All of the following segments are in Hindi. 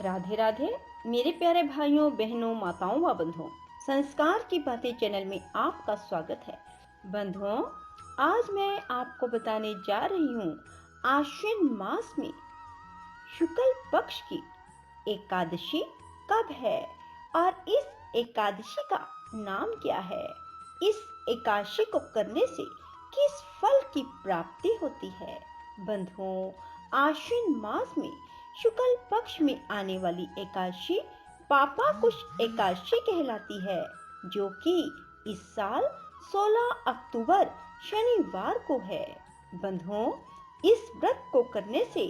राधे राधे मेरे प्यारे भाइयों बहनों माताओं व बंधुओं, संस्कार की बातें चैनल में आपका स्वागत है। बंधुओं, आज मैं आपको बताने जा रही हूँ आश्विन मास में शुक्ल पक्ष की एकादशी कब है और इस एकादशी का नाम क्या है। इस एकादशी को करने से किस फल की प्राप्ति होती है। बंधुओं, आश्विन मास में शुक्ल पक्ष में आने वाली एकादशी पापाकुश एकादशी कहलाती है, जो कि इस साल 16 अक्टूबर शनिवार को है। बंधुओं, इस व्रत को करने से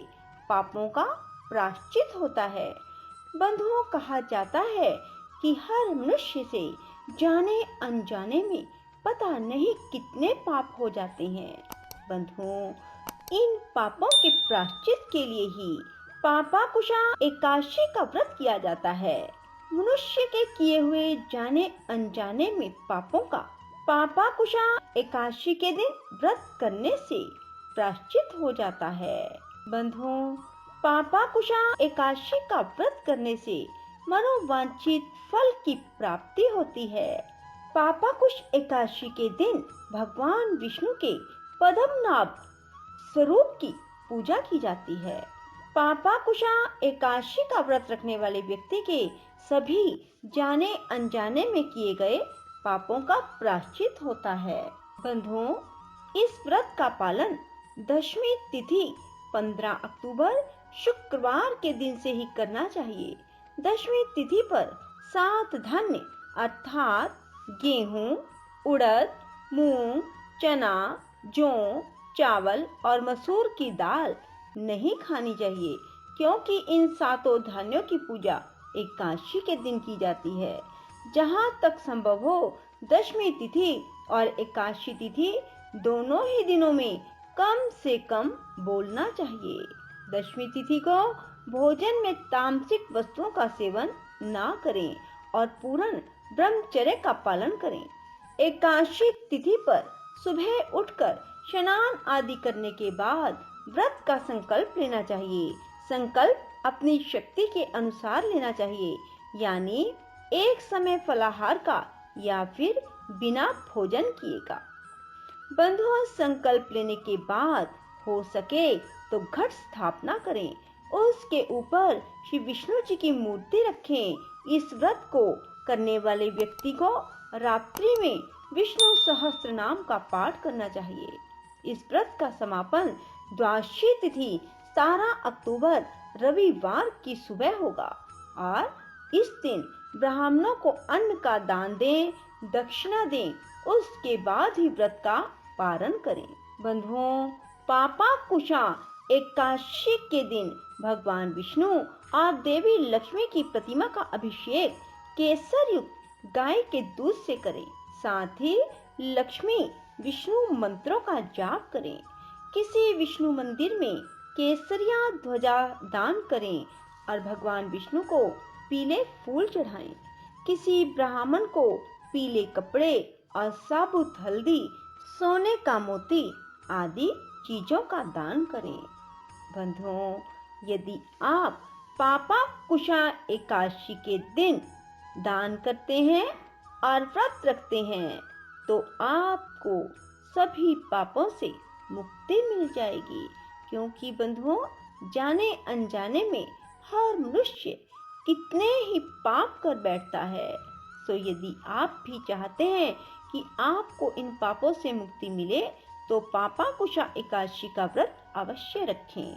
पापों का प्रायश्चित होता है। बंधुओं, कहा जाता है कि हर मनुष्य से जाने अनजाने में पता नहीं कितने पाप हो जाते हैं। बंधुओं, इन पापों के प्रायश्चित के लिए ही पापाकुशा एकादशी का व्रत किया जाता है। मनुष्य के किए हुए जाने अनजाने में पापों का पापाकुशा एकादशी के दिन व्रत करने से प्रायश्चित हो जाता है। बंधुओं, पापाकुशा एकादशी का व्रत करने से मनोवांछित फल की प्राप्ति होती है। पापाकुश एकादशी के दिन भगवान विष्णु के पद्मनाभ स्वरूप की पूजा की जाती है। पापाकुशा एकादशी का व्रत रखने वाले व्यक्ति के सभी जाने अनजाने में किए गए पापों का प्रायश्चित होता है। बंधुओं, इस व्रत का पालन दशमी तिथि 15 अक्टूबर शुक्रवार के दिन से ही करना चाहिए। दशमी तिथि पर 7 धान्य अर्थात गेहूं, उड़द, मूंग, चना, जौ, चावल और मसूर की दाल नहीं खानी चाहिए, क्योंकि इन 7 धान्यों की पूजा एकादशी के दिन की जाती है। जहाँ तक संभव हो दशमी तिथि और एकादशी तिथि दोनों ही दिनों में कम से कम बोलना चाहिए। दशमी तिथि को भोजन में तामसिक वस्तुओं का सेवन ना करें और पूर्ण ब्रह्मचर्य का पालन करें। एकादशी तिथि पर सुबह उठकर स्नान आदि करने के बाद व्रत का संकल्प लेना चाहिए। संकल्प अपनी शक्ति के अनुसार लेना चाहिए, यानी एक समय फलाहार का या फिर बिना भोजन किए का। बंधुओं, संकल्प लेने के बाद हो सके तो घट स्थापना करें, उसके ऊपर श्री विष्णु जी की मूर्ति रखें। इस व्रत को करने वाले व्यक्ति को रात्रि में विष्णु सहस्त्र नाम का पाठ करना चाहिए। इस व्रत का समापन द्वादशी तिथि 17 अक्टूबर रविवार की सुबह होगा और इस दिन ब्राह्मणों को अन्न का दान दें, दक्षिणा दें, उसके बाद ही व्रत का पारण करें। बंधुओं, पापाकुशा एकादशी के दिन भगवान विष्णु और देवी लक्ष्मी की प्रतिमा का अभिषेक केसर युक्त गाय के दूध से करें। साथ ही लक्ष्मी विष्णु मंत्रों का जाप करें। किसी विष्णु मंदिर में केसरिया ध्वजा दान करें और भगवान विष्णु को पीले फूल चढ़ाएं। किसी ब्राह्मण को पीले कपड़े और साबुत हल्दी, सोने का मोती आदि चीजों का दान करें। बंधुओं, यदि आप पापाकुशा एकादशी के दिन दान करते हैं और व्रत रखते हैं तो आपको सभी पापों से मुक्ति मिल जाएगी, क्योंकि बंधुओं, जाने अनजाने में हर मनुष्य कितने ही पाप कर बैठता है। तो यदि आप भी चाहते हैं कि आपको इन पापों से मुक्ति मिले तो पापाकुशा एकादशी का व्रत अवश्य रखें।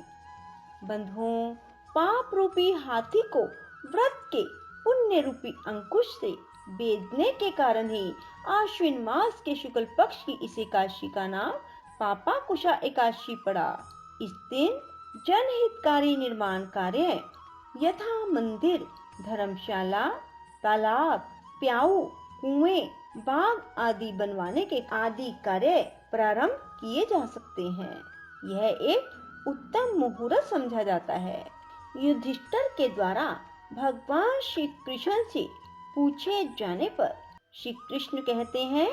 बंधुओं, पाप रूपी हाथी को व्रत के पुण्य रूपी अंकुश से बेधने के कारण ही आश्विन मास के शुक्ल पक्ष की इस एकादशी का नाम पापाकुशा एकादशी पड़ा। इस दिन जनहितकारी निर्माण कार्य यथा मंदिर, धर्मशाला, तालाब, प्याऊ, कुएं, बाग आदि बनवाने के आदि कार्य प्रारंभ किए जा सकते हैं। यह एक उत्तम मुहूर्त समझा जाता है। युधिष्ठिर के द्वारा भगवान श्री कृष्ण से पूछे जाने पर श्री कृष्ण कहते हैं,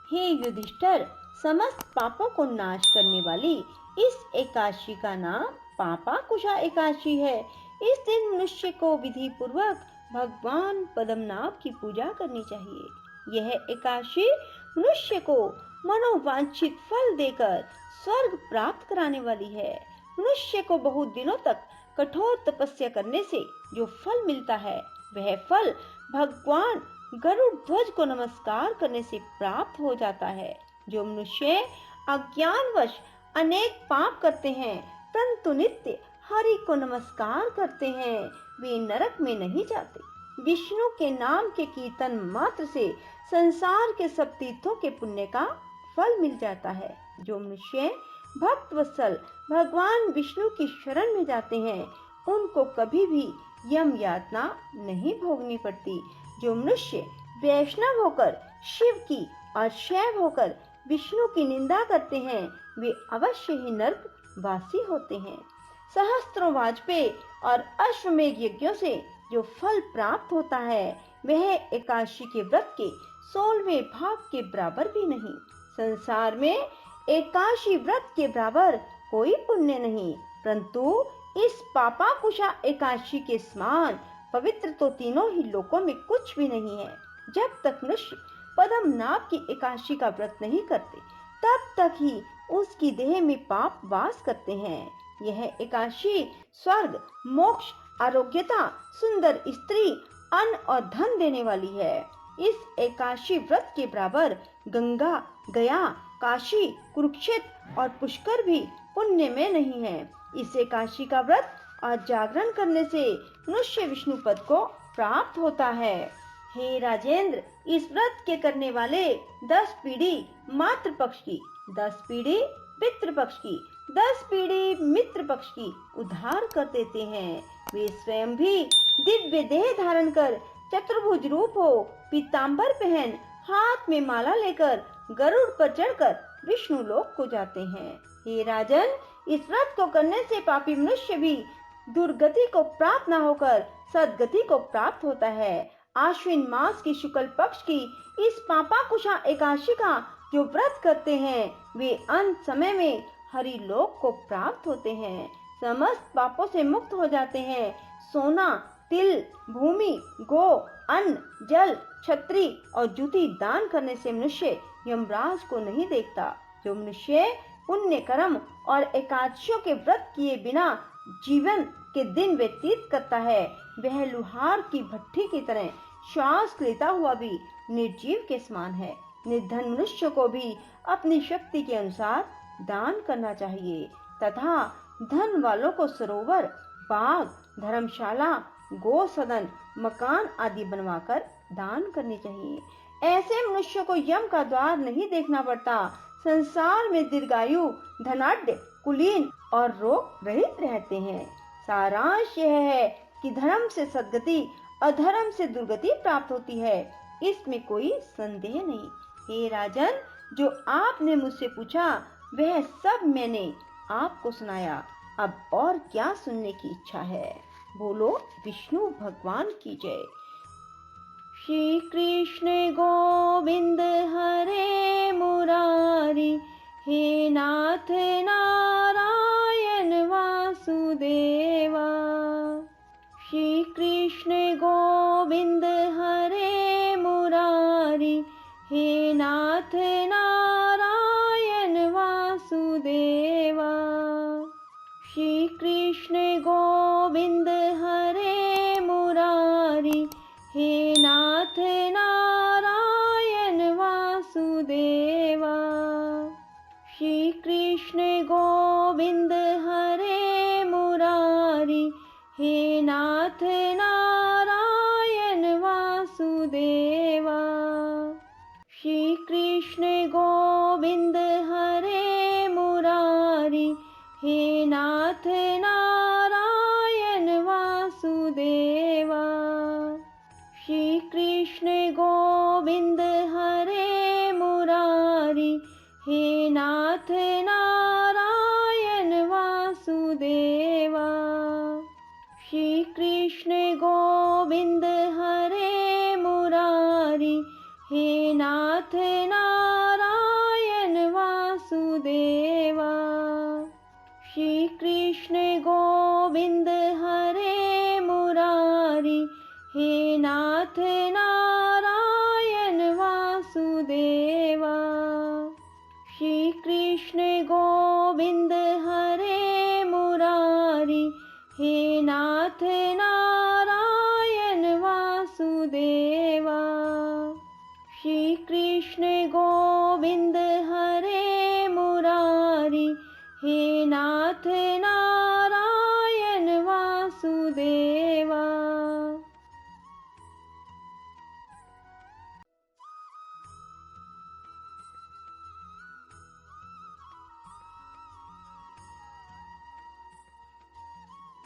हे युधिष्ठिर, समस्त पापों को नाश करने वाली इस एकादशी का नाम पापाकुशा एकादशी है। इस दिन मनुष्य को विधि पूर्वक भगवान पद्मनाभ की पूजा करनी चाहिए। यह एकादशी मनुष्य को मनोवांछित फल देकर स्वर्ग प्राप्त कराने वाली है। मनुष्य को बहुत दिनों तक कठोर तपस्या करने से जो फल मिलता है, वह फल भगवान गरुड़ ध्वज को नमस्कार करने से प्राप्त हो जाता है। जो मनुष्य अज्ञानवश अनेक पाप करते हैं परंतु नित्य हरि को नमस्कार करते हैं, वे नरक में नहीं जाते। विष्णु के नाम के कीर्तन मात्र से संसार के सब तीर्थों के पुण्य का फल मिल जाता है। जो मनुष्य भक्त वत्सल भगवान विष्णु की शरण में जाते हैं, उनको कभी भी यम यातना नहीं भोगनी पड़ती। जो मनुष्य वैष्णव होकर शिव की और शैव होकर विष्णु की निंदा करते हैं, वे अवश्य ही नरक वासी होते हैं। सहस्त्रों वाजपेयी और अश्वमेध यज्ञों से जो फल प्राप्त होता है, वह एकादशी के व्रत के 16वें भाग के बराबर भी नहीं। संसार में एकादशी व्रत के बराबर कोई पुण्य नहीं, परंतु इस पापाकुशा एकादशी के समान पवित्र तो तीनों ही लोकों में कुछ भी नहीं है। जब तक मनुष्य पद्मनाभ की एकादशी का व्रत नहीं करते, तब तक ही उसकी देह में पाप वास करते हैं। यह एकादशी स्वर्ग, मोक्ष, आरोग्यता, सुंदर स्त्री, अन्न और धन देने वाली है। इस एकादशी व्रत के बराबर गंगा, गया, काशी, कुरुक्षेत्र और पुष्कर भी पुण्य में नहीं है। इस एकादशी का व्रत और जागरण करने से मनुष्य विष्णु पद को प्राप्त होता है। हे राजेंद्र, इस व्रत के करने वाले 10 पीढ़ी मातृ पक्ष की, 10 पीढ़ी पितृ पक्ष की, 10 पीढ़ी मित्र पक्ष की उद्धार कर देते हैं। वे स्वयं भी दिव्य देह धारण कर चतुर्भुज रूप हो, पीतांबर पहन, हाथ में माला लेकर गरुड़ पर चढ़कर विष्णु लोक को जाते हैं। हे राजन, इस व्रत को करने से पापी मनुष्य भी दुर्गति को प्राप्त न होकर सदगति को प्राप्त होता है। आश्विन मास की शुक्ल पक्ष की इस पापाकुशा एकादशी का जो व्रत करते हैं, वे अंत समय में हरि लोक को प्राप्त होते हैं, समस्त पापों से मुक्त हो जाते हैं। सोना, तिल, भूमि, गो, अन्न, जल, छत्री और जूती दान करने से मनुष्य यमराज को नहीं देखता। जो मनुष्य पुण्य कर्म और एकादशियों के व्रत किए बिना जीवन के दिन व्यतीत करता है, वह लुहार की भट्ठी की तरह श्वास लेता हुआ भी निर्जीव के समान है। निर्धन मनुष्य को भी अपनी शक्ति के अनुसार दान करना चाहिए तथा धन वालों को सरोवर, बाग, धर्मशाला, गो सदन, मकान आदि बनवाकर दान करने चाहिए। ऐसे मनुष्य को यम का द्वार नहीं देखना पड़ता। संसार में दीर्घायु, धनाढ्य, कुलीन और रोग रहित रहते हैं। सारांश यह है कि धर्म से सद्गति, अधर्म से दुर्गति प्राप्त होती है, इसमें कोई संदेह नहीं। हे राजन, जो आपने मुझसे पूछा वह सब मैंने आपको सुनाया। अब और क्या सुनने की इच्छा है? बोलो विष्णु भगवान की जय। श्री कृष्ण गोविंद हरे मुरारी, हे नाथ नारायण वासुदेवा। श्री कृष्ण गोविंद हरे मुरारी, हे नाथ नारायण वासुदेवा। श्री कृष्ण गोविंद हरे मुरारी, हे नाथ नारायण वासुदेवा। श्री कृष्ण गोविंद हरे मुरारी, हे नाथ नारायण वासुदेवा। श्री कृष्ण गोविंद हरे मुरारी, हे नाथ नारायण वासुदेवा। श्री कृष्ण गोविंद हरे मुरारी, हे नाथ नारायण वासुदेवा। श्री कृष्ण गोविंद हरे मुरारी, हे नाथ नारायण वासुदेवा। श्री कृष्ण गोविंद हरे नाथ नारायण वासुदेवा। श्री कृष्ण गोविंद हरे मुरारी, हे नाथ नारायण वासुदेवा। श्री कृष्ण गोविंद हरे मुरारी, हे नाथ नारायण